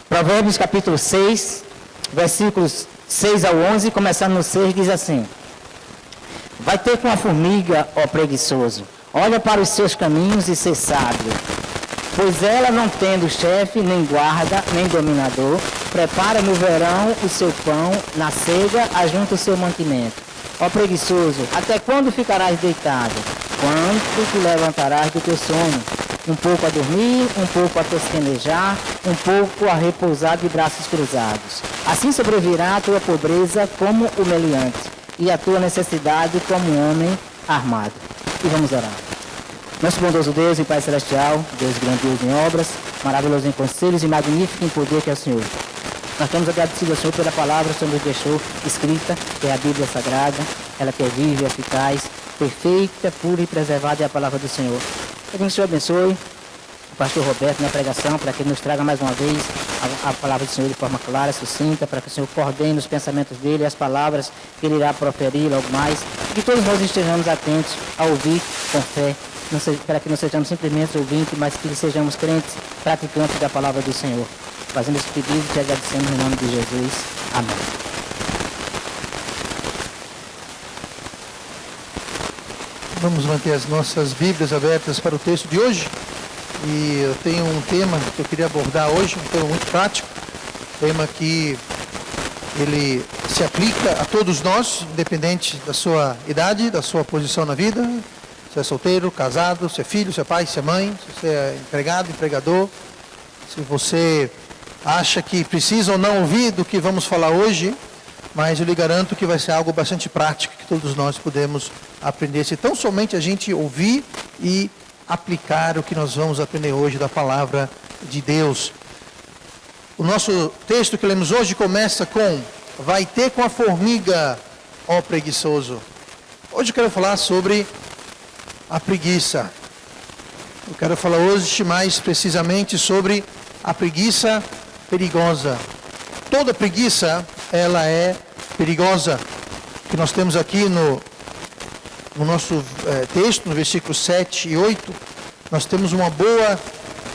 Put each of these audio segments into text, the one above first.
Provérbios capítulo 6, versículos 6 ao 11, começando no 6, diz assim: Vai ter com a formiga, ó preguiçoso, olha para os seus caminhos e ser sábio, pois ela, não tendo chefe, nem guarda, nem dominador, prepara no verão o seu pão, na cega ajunta o seu mantimento. Ó preguiçoso, até quando ficarás deitado? Quando te levantarás do teu sono? Um pouco a dormir, um pouco a tosquenejar, um pouco a repousar de braços cruzados. Assim sobrevirá a tua pobreza como o meliante, e a tua necessidade como um homem armado. E vamos orar. Nosso bondoso Deus e Pai Celestial, Deus grandioso em obras, maravilhoso em conselhos e magnífico em poder, que é o Senhor. Nós estamos agradecidos ao Senhor pela palavra que o Senhor nos deixou escrita, que é a Bíblia Sagrada, ela que é viva e eficaz, perfeita, pura e preservada é a palavra do Senhor. Pedimos que o Senhor abençoe o pastor Roberto na pregação, para que ele nos traga mais uma vez a palavra do Senhor de forma clara, sucinta, para que o Senhor coordene os pensamentos dele e as palavras que ele irá proferir logo mais, e que todos nós estejamos atentos a ouvir com fé, para que não sejamos simplesmente ouvintes, mas que sejamos crentes, praticantes da palavra do Senhor. Fazendo esse pedido, te agradecemos em nome de Jesus. Amém. Vamos manter as nossas Bíblias abertas para o texto de hoje. E eu tenho um tema que eu queria abordar hoje, um tema muito prático, tema que ele se aplica a todos nós, independente da sua idade, da sua posição na vida, se é solteiro, casado, se é filho, se é pai, se é mãe, se você é empregado, empregador, se você acha que precisa ou não ouvir do que vamos falar hoje, mas eu lhe garanto que vai ser algo bastante prático, que todos nós podemos aprender, se tão somente a gente ouvir e aplicar o que nós vamos aprender hoje da palavra de Deus. O nosso texto que lemos hoje começa com: vai ter com a formiga, ó preguiçoso. Hoje eu quero falar sobre a preguiça. Eu quero falar hoje mais precisamente sobre a preguiça perigosa. Toda preguiça, ela é perigosa. O que nós temos aqui no nosso texto, no versículo 7 e 8, nós temos uma boa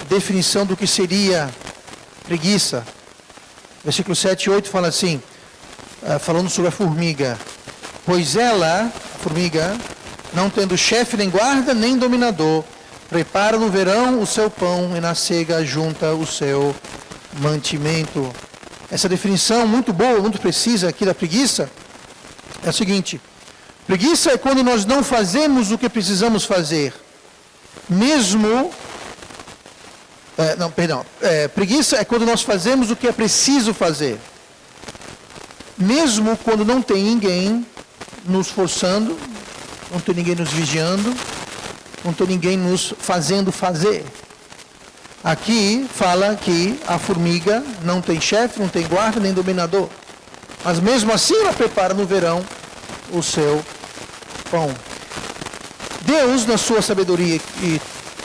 definição do que seria preguiça. Versículo 7 e 8 fala assim, falando sobre a formiga: pois ela, a formiga, não tendo chefe nem guarda nem dominador, prepara no verão o seu pão e na cega junta o seu mantimento. Essa definição muito boa, muito precisa aqui da preguiça é a seguinte: preguiça é quando nós não fazemos o que precisamos fazer, mesmo... preguiça é quando nós fazemos o que é preciso fazer, mesmo quando não tem ninguém nos forçando, não tem ninguém nos vigiando, não tem ninguém nos fazendo fazer. Aqui fala que a formiga não tem chefe, não tem guarda, nem dominador, mas mesmo assim ela prepara no verão o seu pão. Deus, na sua sabedoria e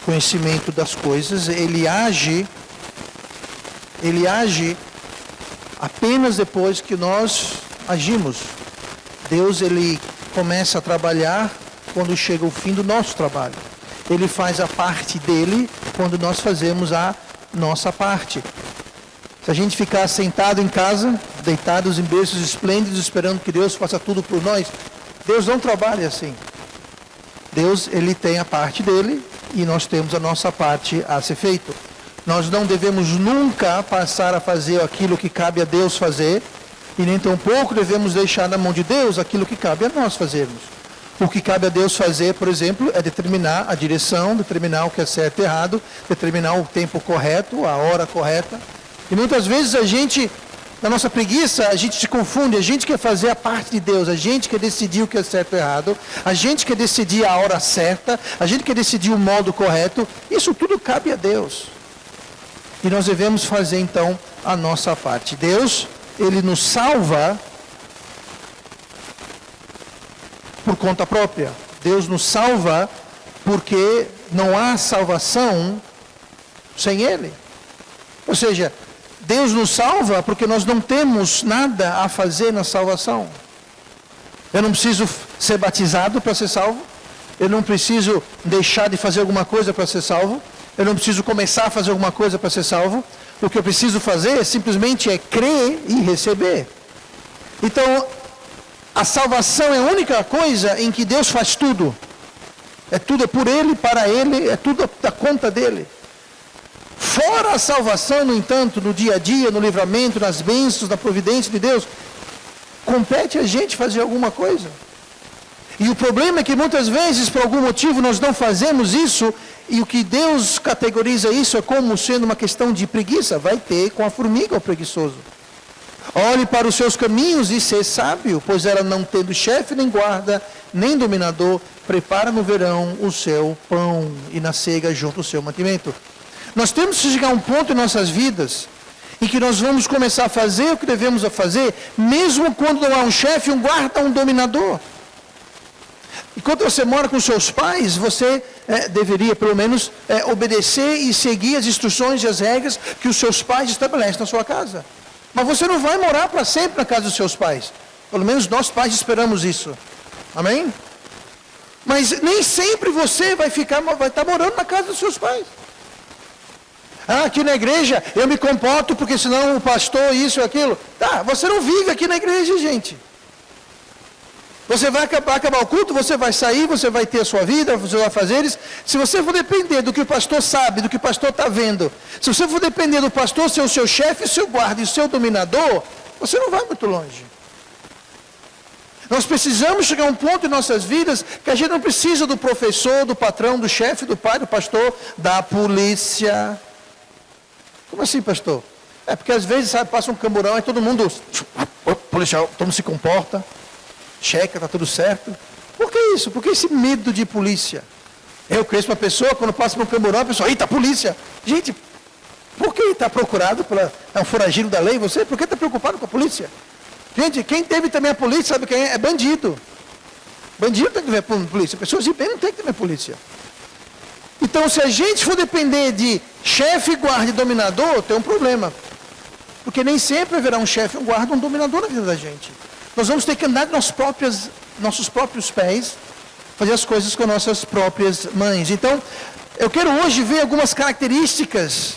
conhecimento das coisas, ele age apenas depois que nós agimos. Deus, ele começa a trabalhar quando chega o fim do nosso trabalho. Ele faz a parte dele quando nós fazemos a nossa parte. Se a gente ficar sentado em casa, deitados em berços esplêndidos, esperando que Deus faça tudo por nós, Deus não trabalha assim. Deus, ele tem a parte dele e nós temos a nossa parte a ser feito. Nós não devemos nunca passar a fazer aquilo que cabe a Deus fazer, e nem tampouco devemos deixar na mão de Deus aquilo que cabe a nós fazermos. O que cabe a Deus fazer, por exemplo, é determinar a direção, determinar o que é certo e errado, determinar o tempo correto, a hora correta. E muitas vezes a gente, na nossa preguiça, a gente se confunde, a gente quer fazer a parte de Deus, a gente quer decidir o que é certo e errado, a gente quer decidir a hora certa, a gente quer decidir o modo correto. Isso tudo cabe a Deus. E nós devemos fazer então a nossa parte. Deus, ele nos salva por conta própria. Deus nos salva porque não há salvação sem ele. Ou seja, Deus nos salva porque nós não temos nada a fazer na salvação. Eu não preciso ser batizado para ser salvo. Eu não preciso deixar de fazer alguma coisa para ser salvo. Eu não preciso começar a fazer alguma coisa para ser salvo. O que eu preciso fazer simplesmente é crer e receber. Então, a salvação é a única coisa em que Deus faz tudo. Tudo é por Ele, para Ele, é tudo da conta dEle. Fora a salvação, no entanto, no dia a dia, no livramento, nas bênçãos, na providência de Deus, compete a gente fazer alguma coisa. E o problema é que muitas vezes, por algum motivo, nós não fazemos isso, e o que Deus categoriza isso é como sendo uma questão de preguiça. Vai ter com a formiga o preguiçoso. Olhe para os seus caminhos e ser sábio, pois ela não tendo chefe, nem guarda, nem dominador, prepara no verão o seu pão e na cega junto o seu mantimento. Nós temos que chegar a um ponto em nossas vidas em que nós vamos começar a fazer o que devemos fazer, mesmo quando não há um chefe, um guarda, um dominador. Enquanto você mora com seus pais, você deveria pelo menos obedecer e seguir as instruções e as regras que os seus pais estabelecem na sua casa. Mas você não vai morar para sempre na casa dos seus pais. Pelo menos nós pais esperamos isso. Amém? Mas nem sempre você vai estar morando na casa dos seus pais. Aqui na igreja eu me comporto porque senão o pastor isso e aquilo. Tá, você não vive aqui na igreja, gente. Você vai acabar o culto, você vai sair, você vai ter a sua vida, os seus afazeres. Se você for depender do que o pastor sabe, do que o pastor está vendo, se você for depender do pastor ser o seu chefe, o seu guarda e o seu dominador, você não vai muito longe. Nós precisamos chegar a um ponto em nossas vidas que a gente não precisa do professor, do patrão, do chefe, do pai, do pastor, da polícia. Como assim, pastor? Porque às vezes, sabe, passa um camburão e todo mundo, policial, todo mundo se comporta, checa, está tudo certo. Por que isso? Por que esse medo de polícia? Eu conheço uma pessoa, quando passa por um camburão, a pessoa, eita, polícia! Gente, por que está procurado é um foragido da lei, você? Por que está preocupado com a polícia? Gente, quem teve também a polícia, sabe quem é? É bandido. Bandido tem que ver a polícia. Pessoas de bem não tem que ter a polícia. Então, se a gente for depender de chefe, guarda e dominador, tem um problema. Porque nem sempre haverá um chefe, um guarda, um dominador na vida da gente. Nós vamos ter que andar de nossos próprios pés, fazer as coisas com nossas próprias mãos. Então, eu quero hoje ver algumas características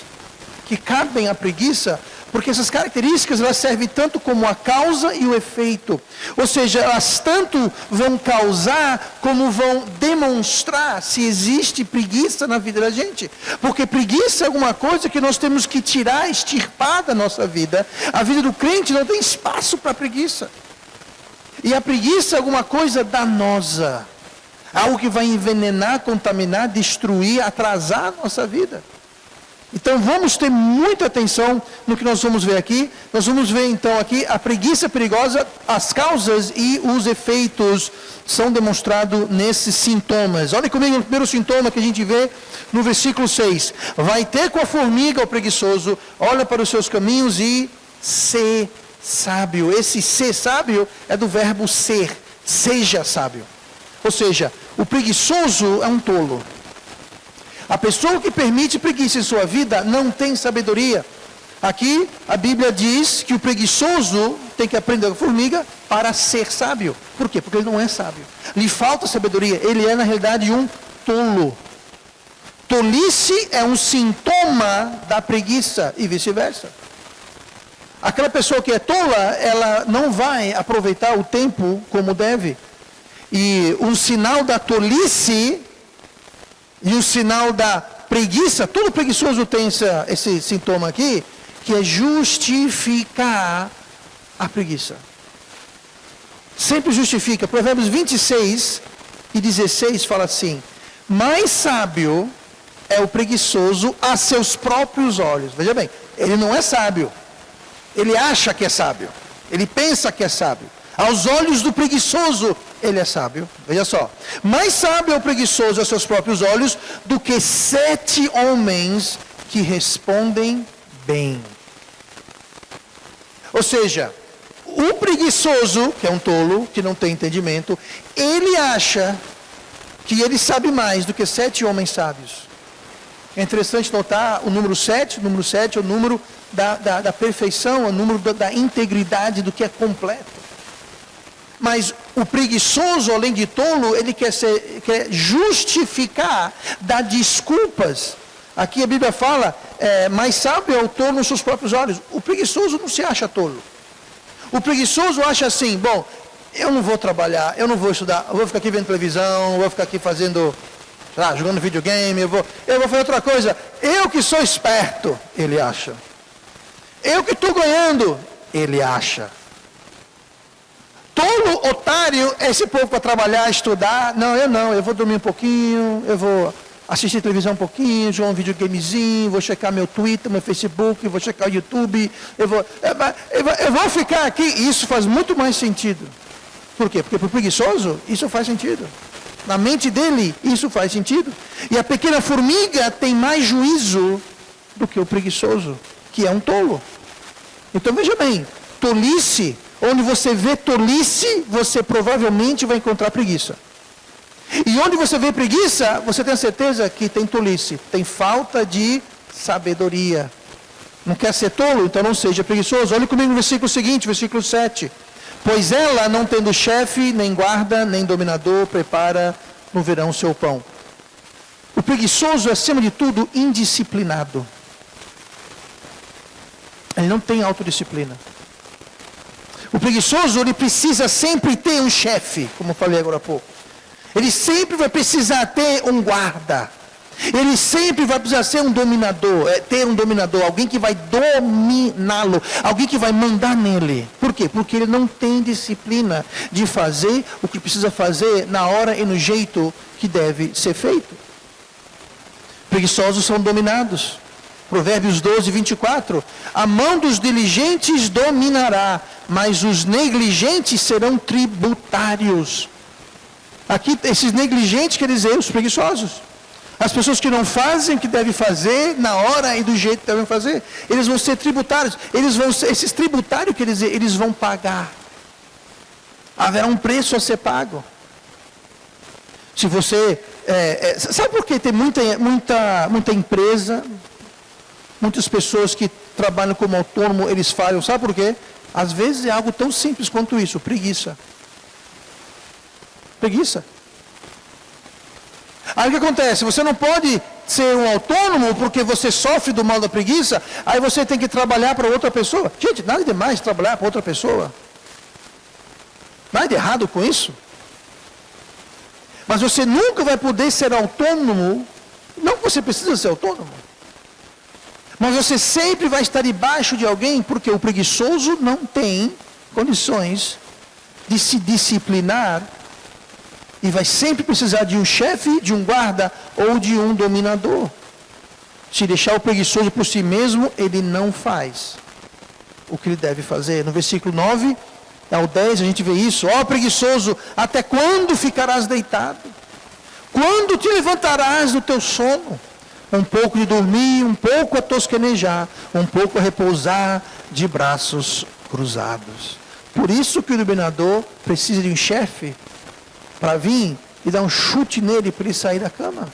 que cabem à preguiça, porque essas características elas servem tanto como a causa e o efeito. Ou seja, elas tanto vão causar como vão demonstrar se existe preguiça na vida da gente. Porque preguiça é alguma coisa que nós temos que tirar, extirpar da nossa vida. A vida do crente não tem espaço para preguiça. E a preguiça é alguma coisa danosa. Algo que vai envenenar, contaminar, destruir, atrasar a nossa vida. Então vamos ter muita atenção no que nós vamos ver aqui. Nós vamos ver então aqui a preguiça perigosa, as causas e os efeitos são demonstrados nesses sintomas. Olha comigo no primeiro sintoma que a gente vê no versículo 6. Vai ter com a formiga o preguiçoso, olha para os seus caminhos e ser sábio. Esse ser sábio é do verbo ser, seja sábio. Ou seja, o preguiçoso é um tolo. A pessoa que permite preguiça em sua vida não tem sabedoria. Aqui a Bíblia diz que o preguiçoso tem que aprender com a formiga para ser sábio. Por quê? Porque ele não é sábio. Lhe falta sabedoria. Ele é na realidade um tolo. Tolice é um sintoma da preguiça e vice-versa. Aquela pessoa que é tola, ela não vai aproveitar o tempo como deve. E um sinal da tolice e o sinal da preguiça, todo preguiçoso tem esse sintoma aqui, que é justificar a preguiça. Sempre justifica. Provérbios 26 e 16 fala assim: mais sábio é o preguiçoso a seus próprios olhos. Veja bem, ele não é sábio. Ele acha que é sábio. Ele pensa que é sábio. Aos olhos do preguiçoso, ele é sábio. Veja só. Mais sábio é o preguiçoso aos seus próprios olhos do que 7 homens que respondem bem. Ou seja, o preguiçoso, que é um tolo, que não tem entendimento, ele acha que ele sabe mais do que 7 homens sábios. É interessante notar o número 7. O número 7 é o número da perfeição, é o número da integridade, do que é completo. Mas o preguiçoso, além de tolo, ele quer justificar, dar desculpas. Aqui a Bíblia fala, mais sábio é o tolo nos seus próprios olhos. O preguiçoso não se acha tolo. O preguiçoso acha assim, bom, eu não vou trabalhar, eu não vou estudar, eu vou ficar aqui vendo televisão, eu vou ficar aqui fazendo, jogando videogame, eu vou fazer outra coisa. Eu que sou esperto, ele acha. Eu que estou ganhando, ele acha. Tolo, otário, é esse povo para trabalhar, estudar. Não, eu vou dormir um pouquinho, eu vou assistir televisão um pouquinho, jogar um videogamezinho, vou checar meu Twitter, meu Facebook, vou checar o YouTube, eu vou ficar aqui. Isso faz muito mais sentido. Por quê? Porque para o preguiçoso, isso faz sentido. Na mente dele, isso faz sentido. E a pequena formiga tem mais juízo do que o preguiçoso, que é um tolo. Então veja bem, tolice, onde você vê tolice, você provavelmente vai encontrar preguiça. E onde você vê preguiça, você tem a certeza que tem tolice, tem falta de sabedoria. Não quer ser tolo? Então não seja preguiçoso. Olha comigo no versículo seguinte, versículo 7. Pois ela, não tendo chefe, nem guarda, nem dominador, prepara no verão seu pão. O preguiçoso é, acima de tudo, indisciplinado. Ele não tem autodisciplina. O preguiçoso, ele precisa sempre ter um chefe, como eu falei agora há pouco. Ele sempre vai precisar ter um guarda. Ele sempre vai precisar ser um dominador, ter um dominador, alguém que vai dominá-lo, alguém que vai mandar nele. Por quê? Porque ele não tem disciplina de fazer o que precisa fazer na hora e no jeito que deve ser feito. Preguiçosos são dominados. Provérbios 12, 24. A mão dos diligentes dominará, mas os negligentes serão tributários. Aqui, esses negligentes quer dizer os preguiçosos. As pessoas que não fazem o que devem fazer, na hora e do jeito que devem fazer, eles vão ser tributários. Esses tributários, quer dizer, eles vão pagar. Haverá um preço a ser pago. Se você... sabe por que tem muita empresa, muitas pessoas que trabalham como autônomo, eles falham? Sabe por quê? Às vezes é algo tão simples quanto isso, preguiça. Preguiça. Aí o que acontece? Você não pode ser um autônomo porque você sofre do mal da preguiça, aí você tem que trabalhar para outra pessoa. Gente, nada demais trabalhar para outra pessoa. Nada de errado com isso. Mas você nunca vai poder ser autônomo, não que você precisa ser autônomo, mas você sempre vai estar debaixo de alguém, porque o preguiçoso não tem condições de se disciplinar e vai sempre precisar de um chefe, de um guarda ou de um dominador. Se deixar o preguiçoso por si mesmo, ele não faz o que ele deve fazer. No versículo 9 ao 10 a gente vê isso. Ó preguiçoso, até quando ficarás deitado? Quando te levantarás do teu sono? Um pouco de dormir, um pouco a tosquenejar, um pouco a repousar de braços cruzados. Por isso que o dominador precisa de um chefe para vir e dar um chute nele para ele sair da cama.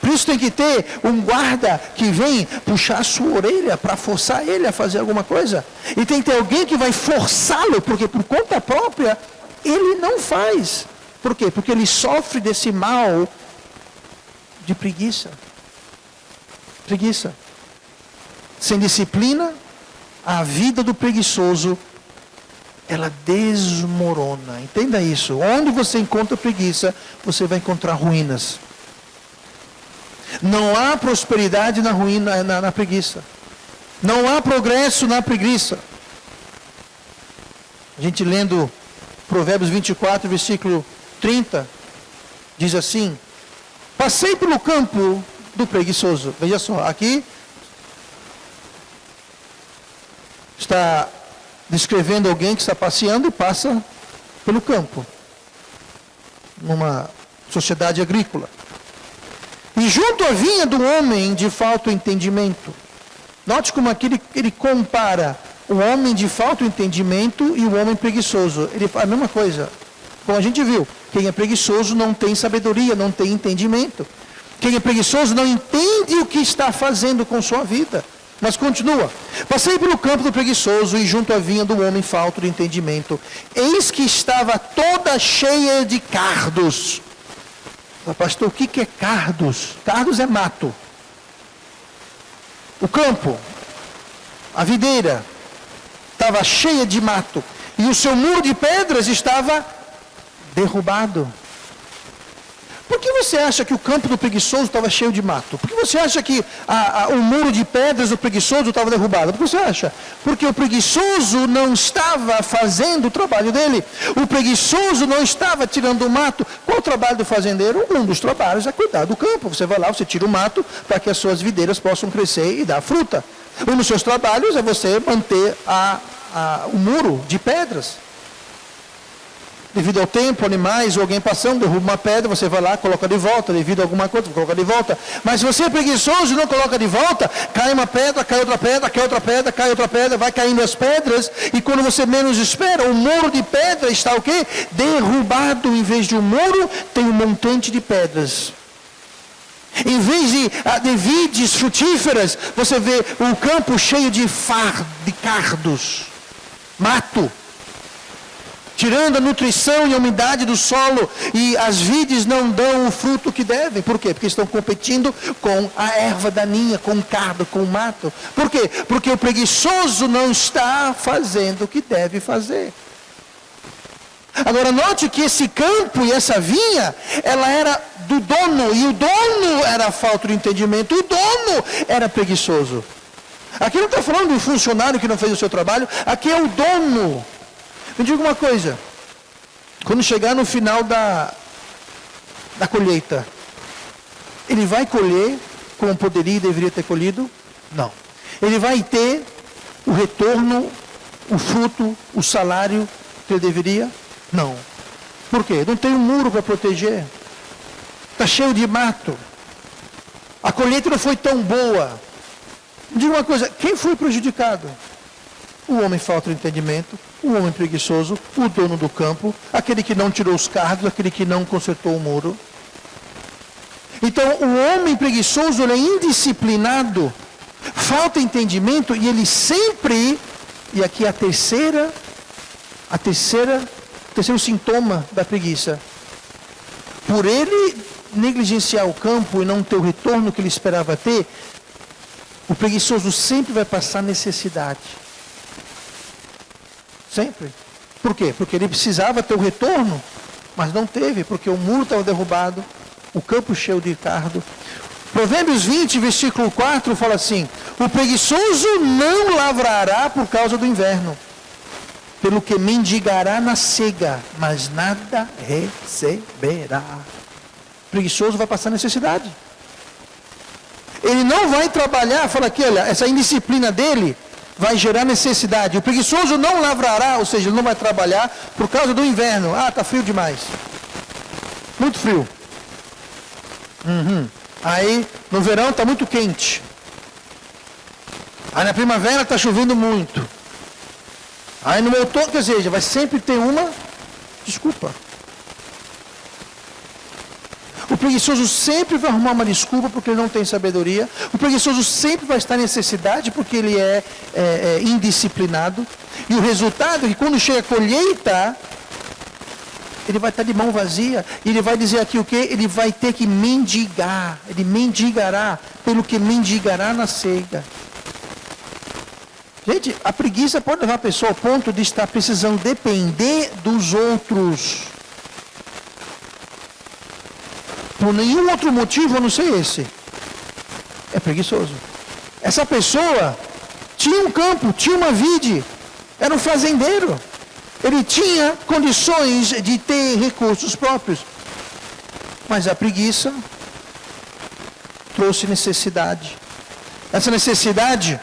Por isso tem que ter um guarda que vem puxar a sua orelha para forçar ele a fazer alguma coisa. E tem que ter alguém que vai forçá-lo, porque por conta própria ele não faz. Por quê? Porque ele sofre desse mal de preguiça. Preguiça. Sem disciplina, a vida do preguiçoso ela desmorona. Entenda isso. Onde você encontra preguiça, você vai encontrar ruínas. Não há prosperidade na ruína, na preguiça. Não há progresso na preguiça. A gente lendo Provérbios 24, versículo 30, diz assim: passei pelo campo do preguiçoso. Veja só, aqui está descrevendo alguém que está passeando e passa pelo campo, numa sociedade agrícola. E junto à vinha do homem de falto entendimento. Note como aqui ele compara o homem de falto entendimento e o homem preguiçoso. Ele fala a mesma coisa. Como a gente viu, quem é preguiçoso não tem sabedoria, não tem entendimento. Quem é preguiçoso não entende o que está fazendo com sua vida. Mas continua. Passei pelo campo do preguiçoso e junto à vinha do homem falto de entendimento. Eis que estava toda cheia de cardos. Pastor, o que é cardos? Cardos é mato. o campo, a videira, estava cheia de mato. E o seu muro de pedras estava derrubado. Por que você acha que o campo do preguiçoso estava cheio de mato? Por que você acha que o muro de pedras do preguiçoso estava derrubado? Por que você acha? Porque o preguiçoso não estava fazendo o trabalho dele. O preguiçoso não estava tirando o mato. Qual o trabalho do fazendeiro? Um dos trabalhos é cuidar do campo. Você vai lá, você tira o mato para que as suas videiras possam crescer e dar fruta. Um dos seus trabalhos é você manter o muro de pedras. Devido ao tempo, animais ou alguém passando, derruba uma pedra, você vai lá, coloca de volta. Devido a alguma coisa, coloca de volta. Mas se você é preguiçoso e não coloca de volta, cai uma pedra, cai outra pedra, cai outra pedra, cai outra pedra, vai caindo as pedras. E quando você menos espera, o muro de pedra está o quê? Derrubado. Em vez de um muro, tem um montante de pedras. Em vez de vides frutíferas, você vê um campo cheio de cardos, mato. Tirando a nutrição e a umidade do solo, e as vides não dão o fruto que devem. Por quê? Porque estão competindo com a erva daninha, com o cardo, com o mato. Por quê? Porque o preguiçoso não está fazendo o que deve fazer. Agora note que esse campo e essa vinha, ela era do dono, e o dono era falta de entendimento, o dono era preguiçoso. Aqui não está falando de um funcionário que não fez o seu trabalho, aqui é o dono. Me diga uma coisa, quando chegar no final da colheita, ele vai colher como poderia e deveria ter colhido? Não. Ele vai ter o retorno, o fruto, o salário que ele deveria? Não. Por quê? Não tem um muro para proteger. Está cheio de mato. A colheita não foi tão boa. Me diga uma coisa, quem foi prejudicado? O homem falta de entendimento, o homem preguiçoso, o dono do campo, aquele que não tirou os cardos, aquele que não consertou o muro. Então, o homem preguiçoso, ele é indisciplinado, falta entendimento, e ele sempre, e aqui o terceiro sintoma da preguiça, por ele negligenciar o campo e não ter o retorno que ele esperava ter, o preguiçoso sempre vai passar necessidade. Sempre. Por quê? Porque ele precisava ter o retorno, mas não teve, porque o muro estava derrubado, o campo cheio de cardo. Provérbios 20, versículo 4, fala assim: o preguiçoso não lavrará por causa do inverno, pelo que mendigará na cega, mas nada receberá. O preguiçoso vai passar necessidade. Ele não vai trabalhar, fala aqui, olha, essa indisciplina dele vai gerar necessidade. O preguiçoso não lavrará, ou seja, ele não vai trabalhar por causa do inverno. Ah, está frio demais. Muito frio. Aí, no verão está muito quente. Aí na primavera está chovendo muito. Aí no outono, quer dizer, vai sempre ter uma desculpa. O preguiçoso sempre vai arrumar uma desculpa porque ele não tem sabedoria. O preguiçoso sempre vai estar em necessidade porque ele é indisciplinado. E o resultado é que quando chega a colheita, ele vai estar de mão vazia. E ele vai dizer aqui o quê? Ele vai ter que mendigar. Ele mendigará pelo que mendigará na cega. Gente, a preguiça pode levar a pessoa ao ponto de estar precisando depender dos outros. Por nenhum outro motivo a não ser esse. É preguiçoso. Essa pessoa tinha um campo, tinha uma vide, era um fazendeiro. Ele tinha condições de ter recursos próprios. Mas a preguiça trouxe necessidade. Essa necessidade,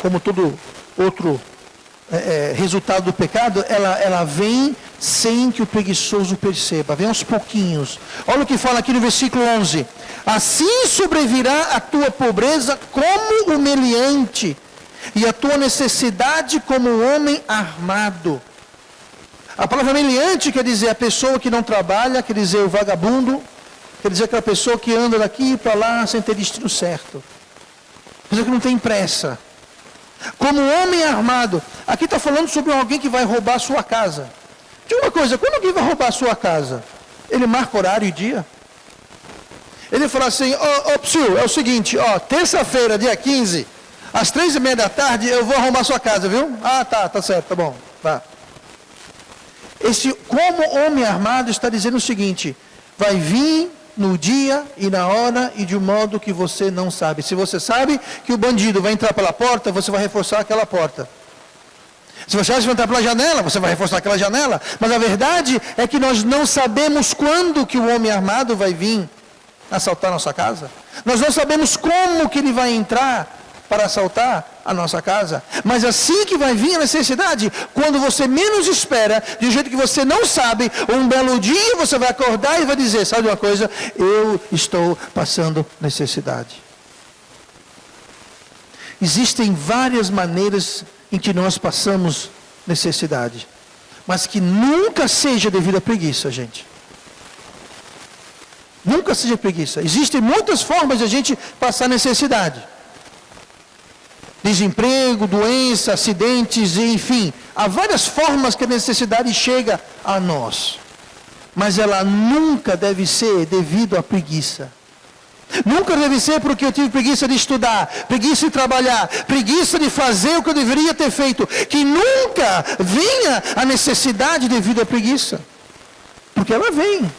como todo outro resultado do pecado, ela vem sem que o preguiçoso perceba, vem aos pouquinhos. Olha o que fala aqui no versículo 11: assim sobrevirá a tua pobreza como o meliante, e a tua necessidade como o homem armado. A palavra meliante quer dizer a pessoa que não trabalha, quer dizer o vagabundo, quer dizer aquela pessoa que anda daqui para lá sem ter destino certo, quer dizer que não tem pressa. Como homem armado, aqui está falando sobre alguém que vai roubar a sua casa. Diga uma coisa, quando alguém vai roubar a sua casa, ele marca horário e dia? Ele falou assim, ô Psyu, é o seguinte, terça-feira, dia 15, às 3:30 da tarde, eu vou arrumar sua casa, viu? Ah, tá certo, tá bom, tá. Como homem armado está dizendo o seguinte, vai vir no dia e na hora e de um modo que você não sabe. Se você sabe que o bandido vai entrar pela porta, você vai reforçar aquela porta. Se você acha que vai entrar pela janela, você vai reforçar aquela janela. Mas a verdade é que nós não sabemos quando que o homem armado vai vir assaltar a nossa casa. Nós não sabemos como que ele vai entrar para assaltar a nossa casa. Mas assim que vai vir a necessidade, quando você menos espera, de um jeito que você não sabe, um belo dia você vai acordar e vai dizer, sabe uma coisa? Eu estou passando necessidade. Existem várias maneiras em que nós passamos necessidade, mas que nunca seja devido à preguiça, gente. Nunca seja preguiça. Existem muitas formas de a gente passar necessidade. Desemprego, doença, acidentes, enfim. Há várias formas que a necessidade chega a nós. Mas ela nunca deve ser devido à preguiça. Nunca deve ser porque eu tive preguiça de estudar, preguiça de trabalhar, preguiça de fazer o que eu deveria ter feito. Que nunca venha a necessidade devido à preguiça. Porque ela vem.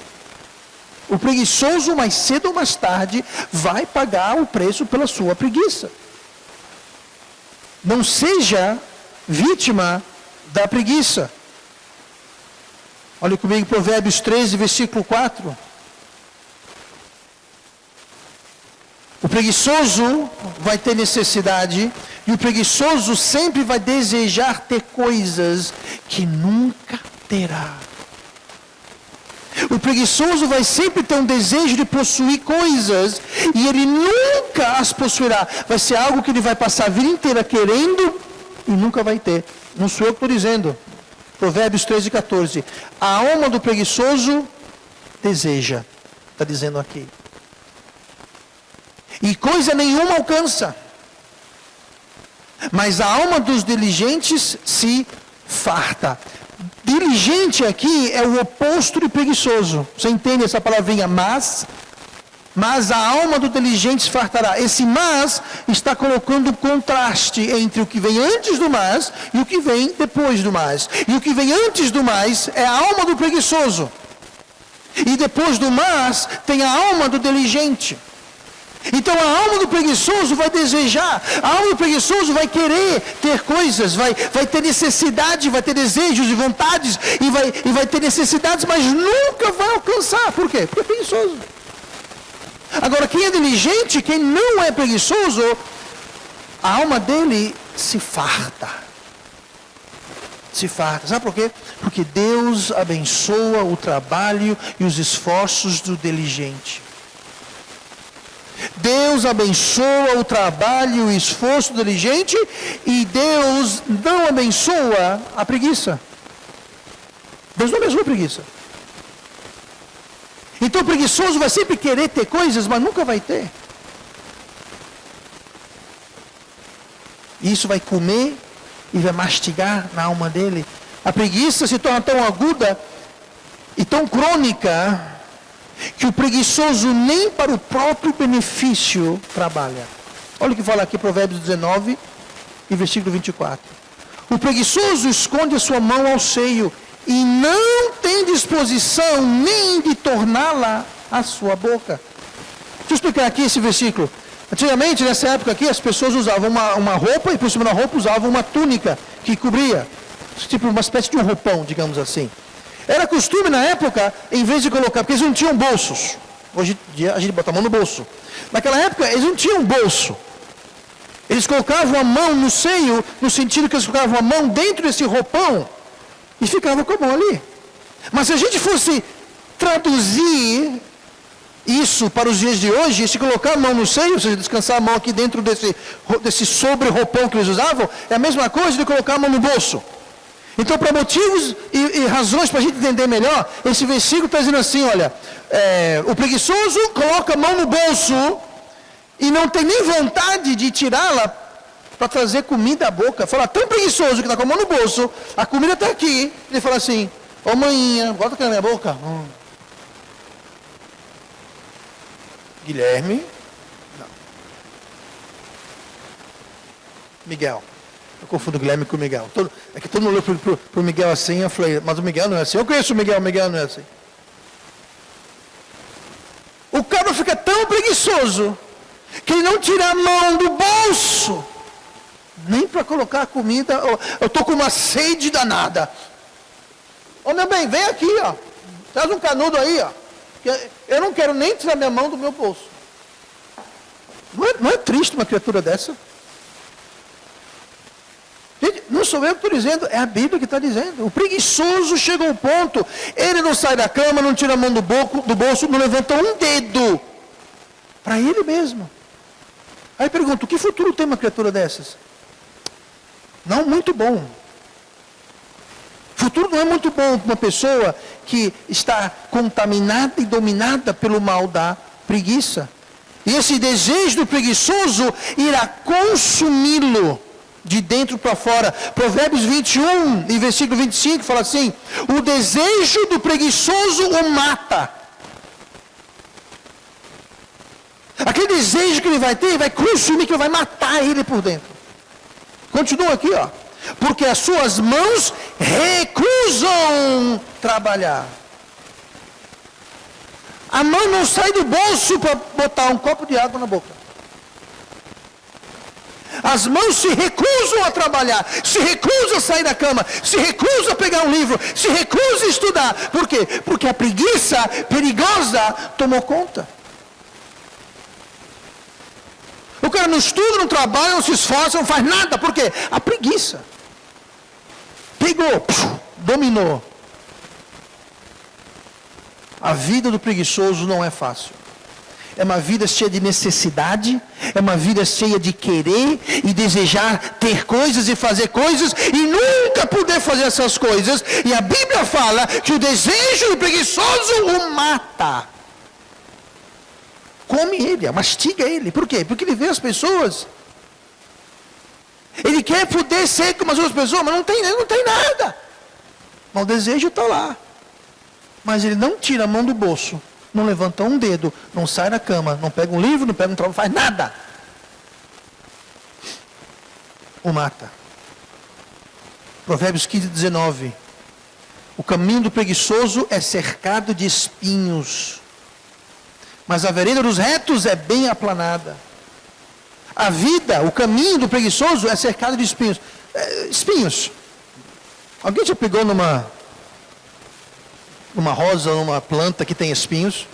O preguiçoso, mais cedo ou mais tarde, vai pagar o preço pela sua preguiça. Não seja vítima da preguiça. Olha comigo, Provérbios 13, versículo 4. O preguiçoso vai ter necessidade, e o preguiçoso sempre vai desejar ter coisas que nunca terá. O preguiçoso vai sempre ter um desejo de possuir coisas, e ele nunca as possuirá. Vai ser algo que ele vai passar a vida inteira querendo, e nunca vai ter. Não sou eu que estou dizendo. Provérbios 13, 14. A alma do preguiçoso deseja. Está dizendo aqui. E coisa nenhuma alcança. Mas a alma dos diligentes se farta. Diligente aqui é o oposto de preguiçoso. Você entende essa palavrinha? Mas a alma do diligente se fartará. Esse mas está colocando um contraste entre o que vem antes do mas e o que vem depois do mas. E o que vem antes do mas é a alma do preguiçoso. E depois do mas tem a alma do diligente. Então a alma do preguiçoso vai desejar, a alma do preguiçoso vai querer ter coisas, vai ter necessidade, vai ter desejos e vontades, e vai ter necessidades, mas nunca vai alcançar. Por quê? Porque é preguiçoso. Agora, quem é diligente, quem não é preguiçoso, a alma dele se farta. Se farta. Sabe por quê? Porque Deus abençoa o trabalho e os esforços do diligente. Deus abençoa o trabalho e o esforço do diligente, e Deus não abençoa a preguiça. Deus não abençoa a preguiça. Então o preguiçoso vai sempre querer ter coisas, mas nunca vai ter. E isso vai comer e vai mastigar na alma dele. A preguiça se torna tão aguda e tão crônica que o preguiçoso nem para o próprio benefício trabalha. Olha o que fala aqui Provérbios 19 e versículo 24. O preguiçoso esconde a sua mão ao seio e não tem disposição nem de torná-la à sua boca. Deixa eu explicar aqui esse versículo. Antigamente, nessa época aqui, as pessoas usavam uma roupa, e por cima da roupa usavam uma túnica que cobria, tipo uma espécie de um roupão, digamos assim. Era costume na época, em vez de colocar, porque eles não tinham bolsos. Hoje em dia a gente bota a mão no bolso. Naquela época eles não tinham bolso. Eles colocavam a mão no seio, no sentido que eles colocavam a mão dentro desse roupão e ficavam com a mão ali. Mas se a gente fosse traduzir isso para os dias de hoje, se colocar a mão no seio, ou seja, descansar a mão aqui dentro desse sobre-roupão que eles usavam, é a mesma coisa de colocar a mão no bolso. Então, para motivos e razões para a gente entender melhor, esse versículo está dizendo assim, olha, o preguiçoso coloca a mão no bolso e não tem nem vontade de tirá-la para trazer comida à boca. Fala, tão preguiçoso que está com a mão no bolso, a comida está aqui, ele fala assim, ô maninha, bota aqui na minha boca. Guilherme. Não. Miguel. Eu confundo o Guilherme com o Miguel. É que todo mundo olhou para o Miguel assim, eu falei, mas o Miguel não é assim. Eu conheço o Miguel não é assim. O cara fica tão preguiçoso que ele não tira a mão do bolso, nem para colocar a comida. Eu estou com uma sede danada. Ô meu bem, vem aqui, ó. Traz um canudo aí, ó. Eu não quero nem tirar minha mão do meu bolso. Não é triste uma criatura dessa? Gente, não sou eu que estou dizendo, é a Bíblia que está dizendo. O preguiçoso chega ao ponto, ele não sai da cama, não tira a mão do bolso, não levanta um dedo para ele mesmo. Aí pergunto, que futuro tem uma criatura dessas? Não muito bom. Futuro não é muito bom para uma pessoa que está contaminada e dominada pelo mal da preguiça. E esse desejo do preguiçoso irá consumi-lo de dentro para fora. Provérbios 21, em versículo 25, fala assim: o desejo do preguiçoso o mata. Aquele desejo que ele vai ter, vai consumir, que vai matar ele por dentro. Continua aqui, ó. Porque as suas mãos recusam trabalhar. A mão não sai do bolso para botar um copo de água na boca. As mãos se recusam a trabalhar, se recusam a sair da cama, se recusam a pegar um livro, se recusam a estudar. Por quê? Porque a preguiça perigosa tomou conta. O cara não estuda, não trabalha, não se esforça, não faz nada. Por quê? A preguiça pegou, dominou. A vida do preguiçoso não é fácil. É uma vida cheia de necessidade, é uma vida cheia de querer e desejar ter coisas e fazer coisas e nunca poder fazer essas coisas. E a Bíblia fala que o desejo do preguiçoso o mata. Come ele, mastiga ele. Por quê? Porque ele vê as pessoas. Ele quer poder ser como as outras pessoas, mas não tem nada. Mas o desejo está lá. Mas ele não tira a mão do bolso, não levanta um dedo, não sai da cama, não pega um livro, não pega um trabalho, não faz nada. O mata. Provérbios 15, 19. O caminho do preguiçoso é cercado de espinhos, mas a vereda dos retos é bem aplanada. A vida, o caminho do preguiçoso é cercado de espinhos. Espinhos. Alguém já pegou numa rosa, numa planta que tem espinhos?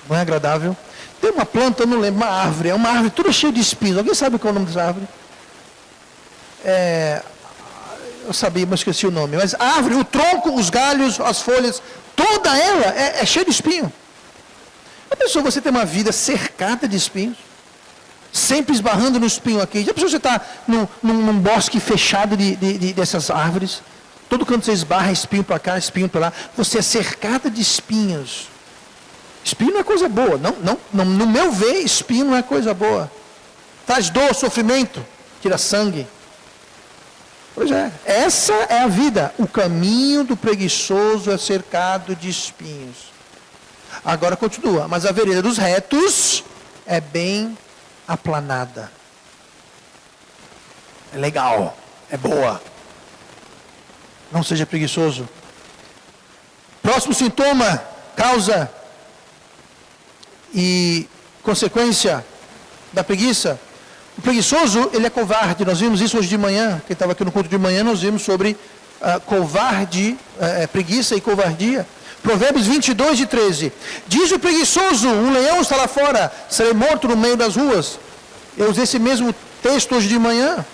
Não é agradável? Tem uma planta, eu não lembro, uma árvore. É uma árvore toda cheia de espinhos. Alguém sabe qual é o nome dessa árvore? Eu sabia, mas esqueci o nome. Mas a árvore, o tronco, os galhos, as folhas, toda ela é cheia de espinho. A pessoa, você tem uma vida cercada de espinhos, sempre esbarrando no espinho aqui. Já pensou você está num bosque fechado dessas árvores? Todo canto você esbarra, espinho para cá, espinho para lá. Você é cercada de espinhos. Espinho não é coisa boa. Não, no meu ver, espinho não é coisa boa. Traz dor, sofrimento, tira sangue. Pois é, essa é a vida. O caminho do preguiçoso é cercado de espinhos. Agora continua. Mas a vereda dos retos é bem aplanada. É legal, é boa. Não seja preguiçoso. Próximo sintoma, causa e consequência da preguiça. O preguiçoso, ele é covarde. Nós vimos isso hoje de manhã. Quem estava aqui no culto de manhã, nós vimos sobre preguiça e covardia. Provérbios 22 e 13. Diz o preguiçoso, um leão está lá fora, serei morto no meio das ruas. Eu usei esse mesmo texto hoje de manhã.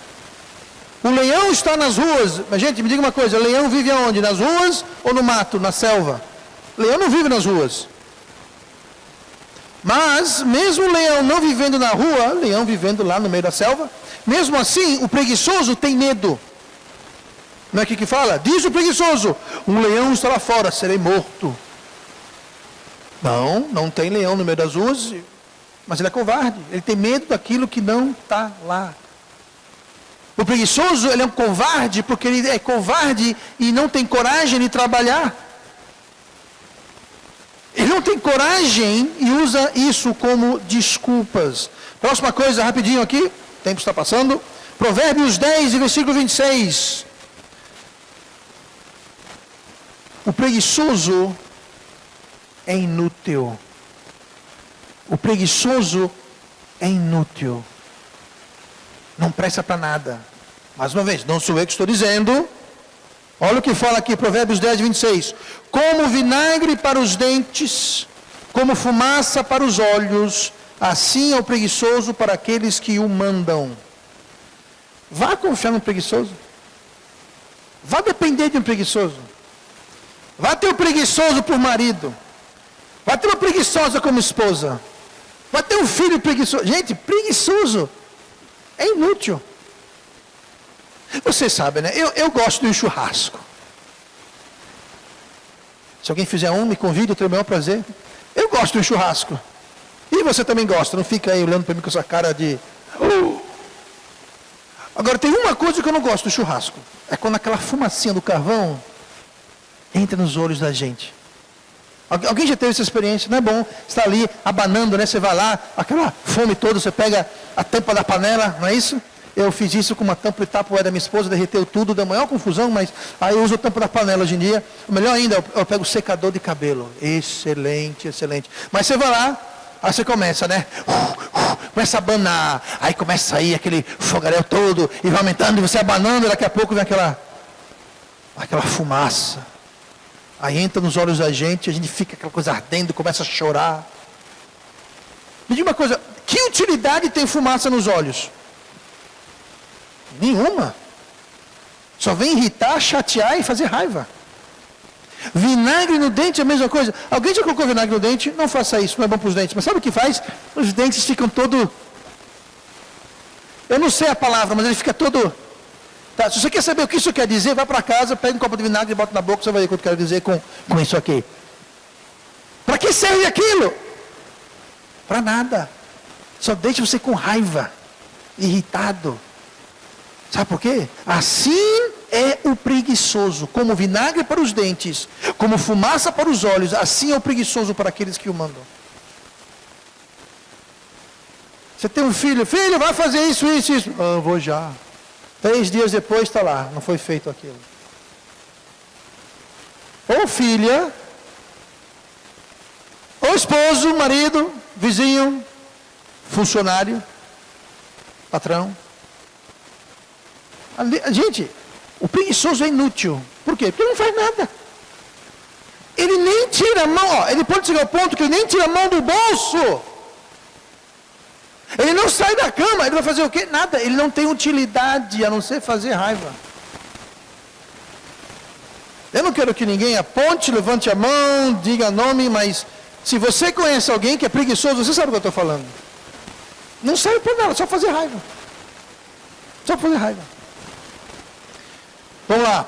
O leão está nas ruas. Mas, gente, me diga uma coisa, leão vive aonde? Nas ruas ou no mato, na selva? Leão não vive nas ruas. Mas, mesmo o leão não vivendo na rua, leão vivendo lá no meio da selva, mesmo assim, o preguiçoso tem medo. Não é aqui que fala? Diz o preguiçoso, um leão está lá fora, serei morto. Não tem leão no meio das ruas, mas ele é covarde. Ele tem medo daquilo que não está lá. O preguiçoso, ele é um covarde, porque ele é covarde e não tem coragem de trabalhar. Ele não tem coragem e usa isso como desculpas. Próxima coisa, rapidinho aqui, o tempo está passando. Provérbios 10, versículo 26. O preguiçoso é inútil. O preguiçoso é inútil. Não presta para nada. Mais uma vez, não sou eu que estou dizendo. Olha o que fala aqui, Provérbios 10, 26. Como vinagre para os dentes, como fumaça para os olhos, assim é o preguiçoso para aqueles que o mandam. Vá confiar no preguiçoso. Vá depender de um preguiçoso. Vá ter um preguiçoso por marido. Vá ter uma preguiçosa como esposa. Vá ter um filho preguiçoso. Gente, preguiçoso é inútil. Você sabe, né? Eu gosto de um churrasco. Se alguém fizer um, me convide, eu tenho o maior prazer. Eu gosto de um churrasco. E você também gosta, não fica aí olhando para mim com essa cara de... Agora, tem uma coisa que eu não gosto do churrasco. É quando aquela fumacinha do carvão entra nos olhos da gente. Alguém já teve essa experiência? Não é bom? Você está ali abanando, né? Você vai lá, aquela fome toda, você pega a tampa da panela, não é isso? Eu fiz isso com uma tampa de tapoé da minha esposa, derreteu tudo, deu maior confusão, mas aí eu uso a tampa da panela hoje em dia. O melhor ainda, eu pego o secador de cabelo. Excelente, excelente. Mas você vai lá, aí você começa, né? Começa a abanar, aí começa a sair aquele fogaréu todo, e vai aumentando, e você abanando, e daqui a pouco vem aquela fumaça. Aí entra nos olhos da gente, a gente fica aquela coisa ardendo, começa a chorar. Me diga uma coisa, que utilidade tem fumaça nos olhos? Nenhuma. Só vem irritar, chatear e fazer raiva. Vinagre no dente é a mesma coisa. Alguém já colocou vinagre no dente? Não faça isso, não é bom para os dentes. Mas sabe o que faz? Os dentes ficam todo... Eu não sei a palavra, mas ele fica todo... Tá, se você quer saber o que isso quer dizer, vai para casa, pega um copo de vinagre e bota na boca, você vai ver o que eu quero dizer com isso aqui. Para que serve aquilo? Para nada. Só deixa você com raiva, irritado. Sabe por quê? Assim é o preguiçoso, como vinagre para os dentes, como fumaça para os olhos, assim é o preguiçoso para aqueles que o mandam. Você tem um filho, vai fazer isso. Ah, vou já. 3 dias depois está lá, não foi feito aquilo. Ou filha, ou esposo, marido, vizinho, funcionário, patrão. Gente, o preguiçoso é inútil. Por quê? Porque ele não faz nada. Ele nem tira a mão, ele pode chegar ao ponto que ele nem tira a mão do bolso. Ele não sai da cama, ele vai fazer o quê? Nada, ele não tem utilidade a não ser fazer raiva. Eu não quero que ninguém aponte, levante a mão, diga nome, mas se você conhece alguém que é preguiçoso, você sabe o que eu estou falando. Não serve para nada, só fazer raiva. Só fazer raiva. Vamos lá.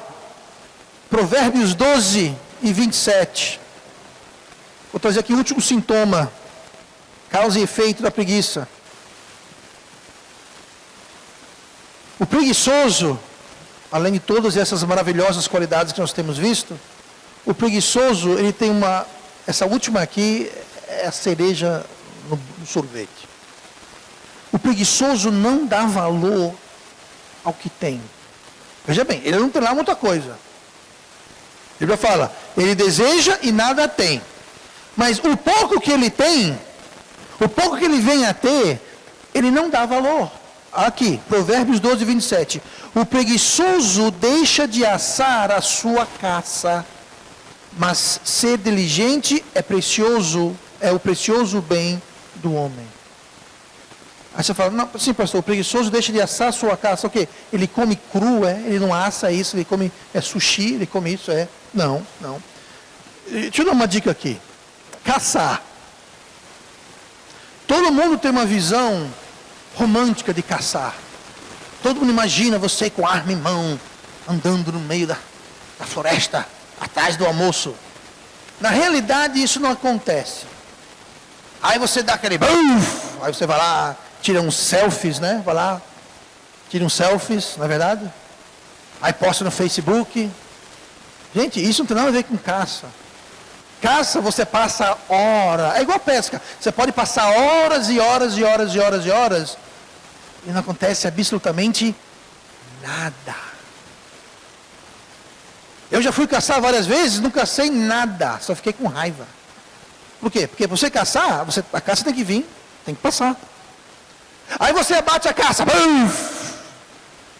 Provérbios 12 e 27. Vou trazer aqui o último sintoma. Causa e efeito da preguiça. O preguiçoso, além de todas essas maravilhosas qualidades que nós temos visto, o preguiçoso, ele tem essa última aqui, é a cereja no sorvete. O preguiçoso não dá valor ao que tem. Veja bem, ele não tem lá muita coisa. Ele já fala, ele deseja e nada tem. Mas o pouco que ele tem, o pouco que ele vem a ter, ele não dá valor. Aqui, Provérbios 12, 27. O preguiçoso deixa de assar a sua caça, mas ser diligente é o precioso bem do homem. Aí você fala, não, sim pastor, o preguiçoso deixa de assar a sua caça, o quê? Ele come cru, ele não assa isso, ele come sushi, ele come isso, Não. Deixa eu dar uma dica aqui. Caçar. Todo mundo tem uma visão romântica de caçar. Todo mundo imagina você com arma em mão, andando no meio da floresta, atrás do almoço. Na realidade isso não acontece. Aí você dá aquele aí você vai lá, tira uns selfies, né? Vai lá, tira uns selfies, não é verdade? Aí posta no Facebook. Gente, isso não tem nada a ver com caça. Caça, você passa hora. É igual pesca. Você pode passar horas e horas e horas e horas e horas. E não acontece absolutamente nada. Eu já fui caçar várias vezes, não cacei nada. Só fiquei com raiva. Por quê? Porque você caçar, a caça tem que vir, tem que passar. Aí você abate a caça.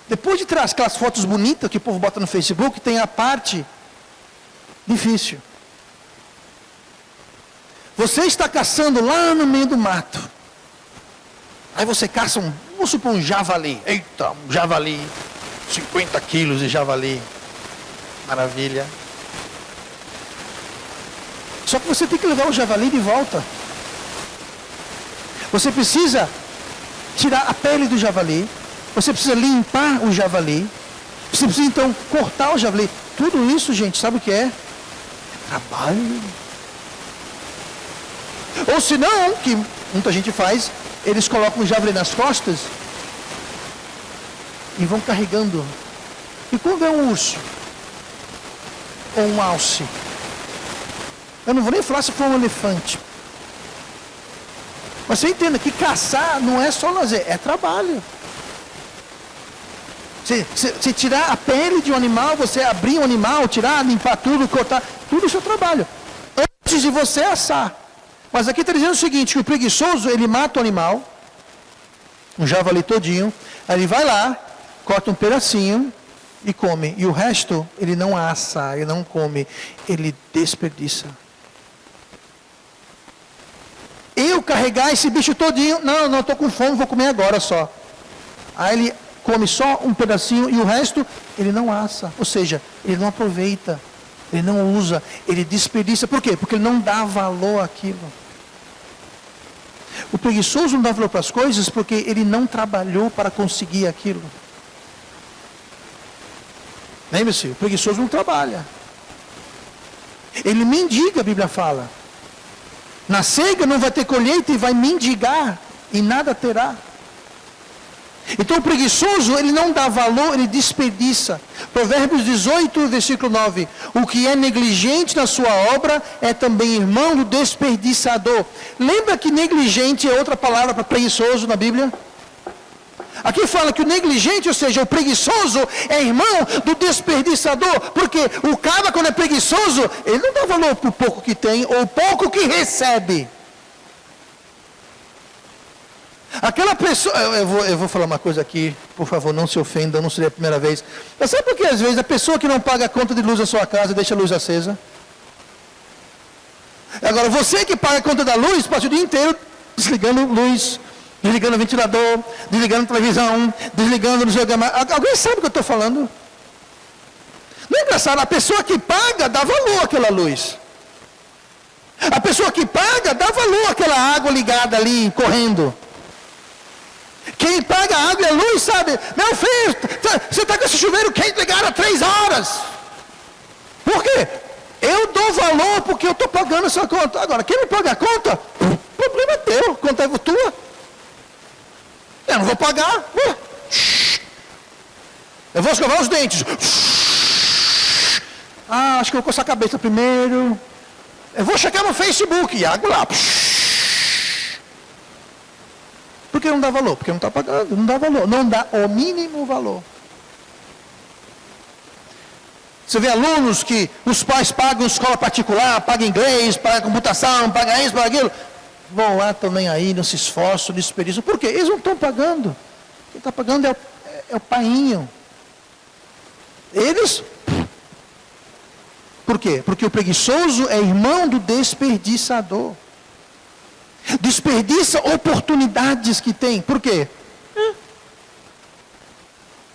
Depois de trás aquelas fotos bonitas que o povo bota no Facebook, tem a parte difícil. Você está caçando lá no meio do mato. Aí você caça vamos supor um javali. Eita, um javali. 50 quilos de javali. Maravilha. Só que você tem que levar o javali de volta. Você precisa tirar a pele do javali. Você precisa limpar o javali. Você precisa então cortar o javali. Tudo isso, gente, sabe o que é? Trabalho. Ou se não, que muita gente faz, eles colocam o javali nas costas e vão carregando. E quando é um urso ou um alce, eu não vou nem falar se for um elefante, mas você entenda que caçar não é só lazer, é trabalho. Você tirar a pele de um animal, você abrir um animal, tirar, limpar tudo, cortar, tudo isso é trabalho. Antes de você assar. Mas aqui está dizendo o seguinte, que o preguiçoso, ele mata o animal, um javali todinho, aí ele vai lá, corta um pedacinho e come. E o resto, ele não assa, ele não come, ele desperdiça. Eu carregar esse bicho todinho, não estou com fome, vou comer agora só. Aí ele come só um pedacinho e o resto, ele não assa. Ou seja, ele não aproveita, ele não usa, ele desperdiça. Por quê? Porque ele não dá valor àquilo. O preguiçoso não dá valor para as coisas porque ele não trabalhou para conseguir aquilo. Lembre-se, o preguiçoso não trabalha. Ele mendiga, a Bíblia fala. Na ceiga não vai ter colheita e vai mendigar e nada terá. Então o preguiçoso, ele não dá valor, ele desperdiça. Provérbios 18, versículo 9. O que é negligente na sua obra é também irmão do desperdiçador. Lembra que negligente é outra palavra para preguiçoso na Bíblia? Aqui fala que o negligente, ou seja, o preguiçoso, é irmão do desperdiçador. Porque o cara, quando é preguiçoso, ele não dá valor para o pouco que tem ou pouco que recebe. Aquela pessoa, eu vou falar uma coisa aqui, por favor, não se ofenda, não seria a primeira vez. Mas sabe por que às vezes a pessoa que não paga a conta de luz da sua casa deixa a luz acesa? Agora, você que paga a conta da luz, passa o dia inteiro desligando luz, desligando o ventilador, desligando a televisão, desligando no seu gama. Alguém sabe o que eu estou falando? Não é engraçado, a pessoa que paga dá valor àquela luz. A pessoa que paga dá valor àquela água ligada ali, correndo. Quem paga a água e a luz, sabe? Meu filho, você está com esse chuveiro quente ligado há 3 horas. Por quê? Eu dou valor porque eu estou pagando essa conta. Agora, quem me paga a conta, o problema é teu, a conta é tua. Eu não vou pagar. Eu vou escovar os dentes. Acho que eu vou coçar a cabeça primeiro. Eu vou checar no Facebook e água lá. Por que não dá valor? Porque não está pagando, não dá valor. Não dá o mínimo valor. Você vê alunos que os pais pagam escola particular, pagam inglês, pagam computação, pagam isso, pagam aquilo. Vão lá também aí, não se esforçam, não desperdiçam. Por quê? Eles não estão pagando. Quem está pagando é o painho. Eles... Por quê? Porque o preguiçoso é irmão do desperdiçador. Desperdiça oportunidades que tem. Por quê? Não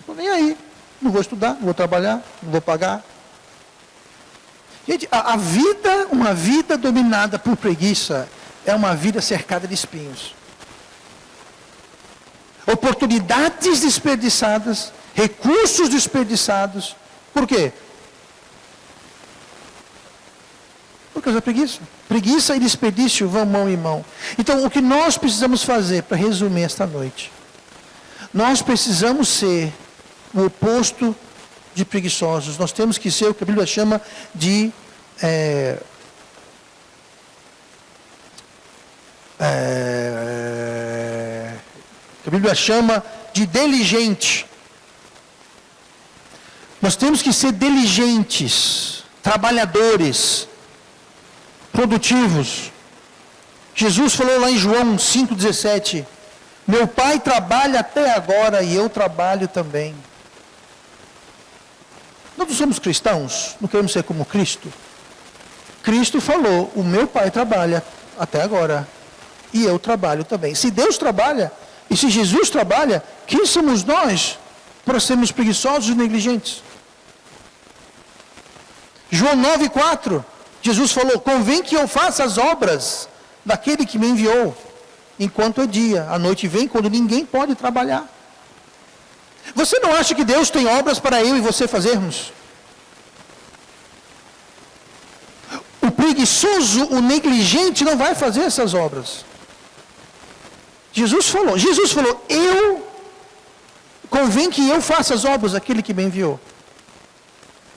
estou nem aí. Não vou estudar, não vou trabalhar, não vou pagar. Gente, a vida, uma vida dominada por preguiça, é uma vida cercada de espinhos. Oportunidades desperdiçadas, recursos desperdiçados. Por quê? Por causa da preguiça. Preguiça e desperdício vão mão em mão. Então, o que nós precisamos fazer, para resumir esta noite, nós precisamos ser o oposto de preguiçosos. Nós temos que ser o que a Bíblia chama de que a Bíblia chama de diligente. Nós temos que ser diligentes, trabalhadores, produtivos. Jesus falou lá em João 5,17, meu Pai trabalha até agora e eu trabalho também. Nós não somos cristãos, não queremos ser como Cristo. Cristo falou, o meu Pai trabalha até agora e eu trabalho também. Se Deus trabalha e se Jesus trabalha, quem somos nós para sermos preguiçosos e negligentes? João 9,4, Jesus falou, convém que eu faça as obras daquele que me enviou, enquanto é dia, a noite vem quando ninguém pode trabalhar. Você não acha que Deus tem obras para eu e você fazermos? O preguiçoso, o negligente não vai fazer essas obras. Jesus falou, convém que eu faça as obras daquele que me enviou.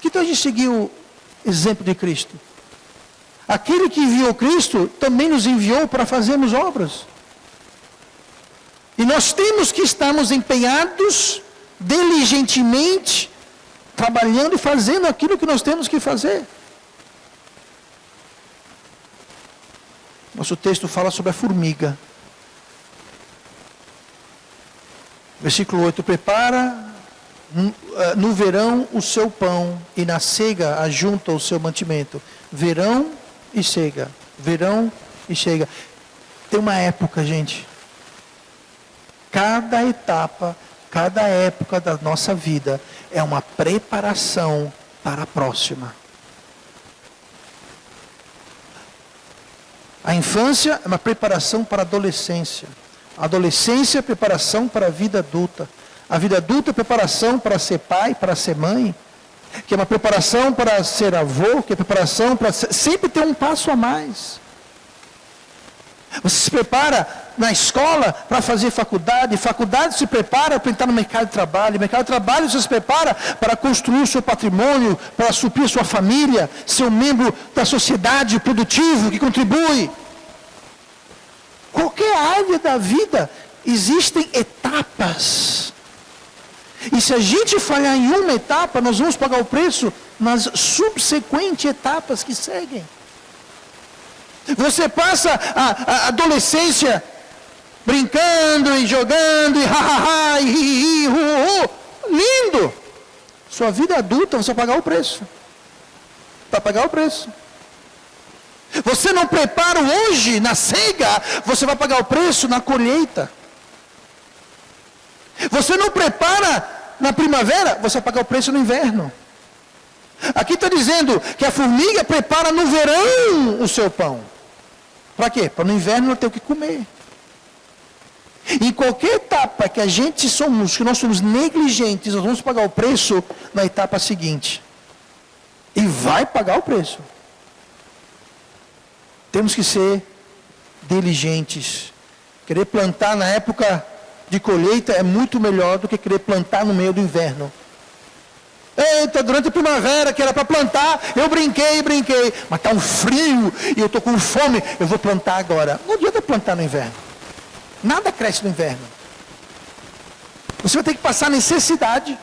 Que tal a gente seguir o exemplo de Cristo? Aquele que enviou Cristo também nos enviou para fazermos obras. E nós temos que estarmos empenhados, diligentemente, trabalhando e fazendo aquilo que nós temos que fazer. Nosso texto fala sobre a formiga. Versículo 8, prepara no verão o seu pão e na cega ajunta o seu mantimento. Verão e cega, verão e cega. Tem uma época, gente. Cada etapa, cada época da nossa vida é uma preparação para a próxima. A infância é uma preparação para a adolescência. A adolescência é preparação para a vida adulta. A vida adulta é preparação para ser pai, para ser mãe. Que é uma preparação para ser avô, que é preparação para sempre ter um passo a mais. Você se prepara na escola para fazer faculdade, faculdade se prepara para entrar no mercado de trabalho, mercado de trabalho você se prepara para construir o seu patrimônio, para suprir sua família, ser um membro da sociedade produtivo que contribui. Qualquer área da vida existem etapas. E se a gente falhar em uma etapa, nós vamos pagar o preço nas subsequentes etapas que seguem. Você passa a adolescência brincando e jogando e ha-ha-ha e hi-hi, hu-hu. Lindo! Sua vida adulta você vai pagar o preço. Vai pagar o preço. Você não prepara hoje na cega, você vai pagar o preço na colheita. Você não prepara na primavera, você vai pagar o preço no inverno. Aqui está dizendo que a formiga prepara no verão o seu pão. Para quê? Para no inverno não ter o que comer. Em qualquer etapa que que nós somos negligentes, nós vamos pagar o preço na etapa seguinte. E vai pagar o preço. Temos que ser diligentes. Querer plantar na época de colheita é muito melhor do que querer plantar no meio do inverno. Eita, durante a primavera que era para plantar, eu brinquei, mas está um frio e eu estou com fome, eu vou plantar agora. Não adianta plantar no inverno. Nada cresce no inverno. Você vai ter que passar necessidade,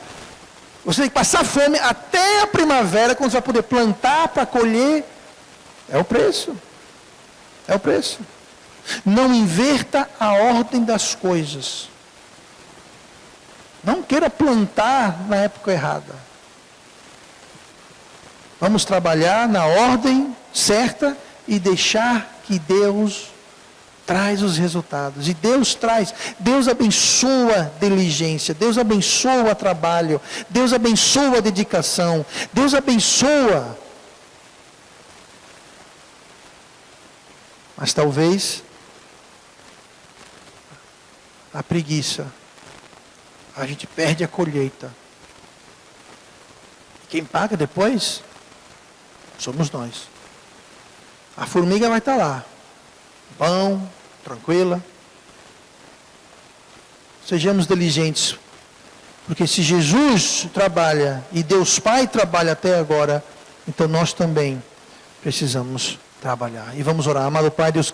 você tem que passar fome até a primavera, quando você vai poder plantar para colher. É o preço. É o preço. Não inverta a ordem das coisas. Não queira plantar na época errada. Vamos trabalhar na ordem certa e deixar que Deus traz os resultados. E Deus traz, Deus abençoa a diligência, Deus abençoa o trabalho, Deus abençoa a dedicação, Deus abençoa. Mas talvez a preguiça, a gente perde a colheita. Quem paga depois somos nós. A formiga vai estar lá, pão, tranquila. Sejamos diligentes, porque se Jesus trabalha e Deus Pai trabalha até agora, então nós também precisamos trabalhar. E vamos orar. Amado Pai, Deus